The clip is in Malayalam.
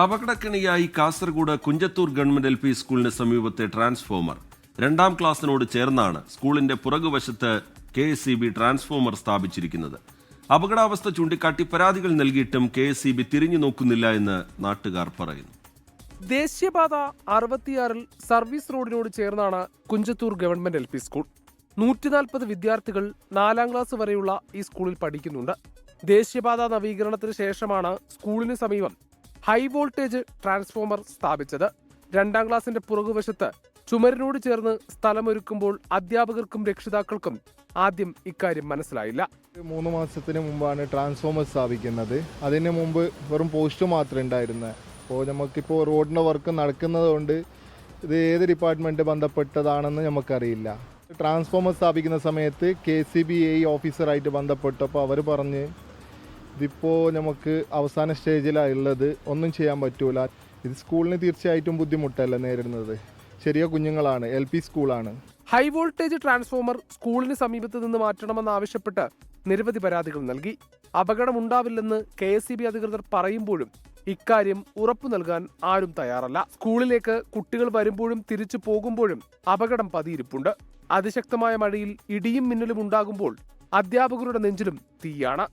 അപകടക്കണിയായി കാസർഗോഡ് കുഞ്ചത്തൂർ ഗവൺമെന്റ് LP സ്കൂളിന് സമീപത്തെ ട്രാൻസ്ഫോമർ 2ാം ക്ലാസ്സിനോട് ചേർന്നാണ് സ്കൂളിന്റെ പുറകുവശത്ത് KSEB ട്രാൻസ്ഫോമർ സ്ഥാപിച്ചിരിക്കുന്നത്. അപകടാവസ്ഥ ചൂണ്ടിക്കാട്ടി പരാതികൾ നൽകിയിട്ടും KSEB തിരിഞ്ഞു നോക്കുന്നില്ല എന്ന് നാട്ടുകാർ പറയുന്നു. ദേശീയപാത 66 സർവീസ് റോഡിനോട് ചേർന്നാണ് കുഞ്ചത്തൂർ ഗവൺമെന്റ് LP സ്കൂൾ. 140 വിദ്യാർത്ഥികൾ 4ാം ക്ലാസ് വരെയുള്ള ഈ സ്കൂളിൽ പഠിക്കുന്നുണ്ട്. ദേശീയപാത നവീകരണത്തിന് ശേഷമാണ് സ്കൂളിന് സമീപം ഹൈ വോൾട്ടേജ് ട്രാൻസ്ഫോമർ സ്ഥാപിച്ചത്. 2ാം ക്ലാസിന്റെ പുറകുവശത്ത് ചുമരിനോട് ചേർന്ന് സ്ഥലമൊരുക്കുമ്പോൾ അധ്യാപകർക്കും രക്ഷിതാക്കൾക്കും ആദ്യം ഇക്കാര്യം മനസ്സിലായില്ല. 3 മാസത്തിന് മുമ്പാണ് ട്രാൻസ്ഫോമർ സ്ഥാപിക്കുന്നത്. അതിന് മുമ്പ് വെറും പോസ്റ്റ് മാത്രമേ ഉണ്ടായിരുന്നത്. അപ്പോൾ നമുക്കിപ്പോൾ റോഡിൻ്റെ വർക്ക് നടക്കുന്നത് കൊണ്ട് ഇത് ഏത് ഡിപ്പാർട്ട്മെൻറ്റ് ബന്ധപ്പെട്ടതാണെന്ന് നമുക്കറിയില്ല. ട്രാൻസ്ഫോമർ സ്ഥാപിക്കുന്ന സമയത്ത് KSEB ഓഫീസറായിട്ട് ബന്ധപ്പെട്ടപ്പോൾ അവർ പറഞ്ഞ് ഇതിപ്പോൾ നമുക്ക് അവസാന സ്റ്റേജിലാണ് ഉള്ളത്, ഒന്നും ചെയ്യാൻ പറ്റൂല. ഇത് സ്കൂളിന് തീർച്ചയായിട്ടും ബുദ്ധിമുട്ടല്ല നേരിടുന്നത്. ചെറിയ കുഞ്ഞുങ്ങളാണ്, LP സ്കൂളാണ്. ഹൈ വോൾട്ടേജ് ട്രാൻസ്ഫോമർ സ്കൂളിന് സമീപത്ത് നിന്ന് മാറ്റണമെന്നാവശ്യപ്പെട്ട് നിരവധി പരാതികൾ നൽകി. അപകടമുണ്ടാവില്ലെന്ന് KSEB അധികൃതർ പറയുമ്പോഴും ഇക്കാര്യം ഉറപ്പു നൽകാൻ ആരും തയ്യാറല്ല. സ്കൂളിലേക്ക് കുട്ടികൾ വരുമ്പോഴും തിരിച്ചു പോകുമ്പോഴും അപകടം പതിയിരിപ്പുണ്ട്. അതിശക്തമായ മഴയിൽ ഇടിയും മിന്നലും ഉണ്ടാകുമ്പോൾ അധ്യാപകരുടെ നെഞ്ചിലും തീയാണ്.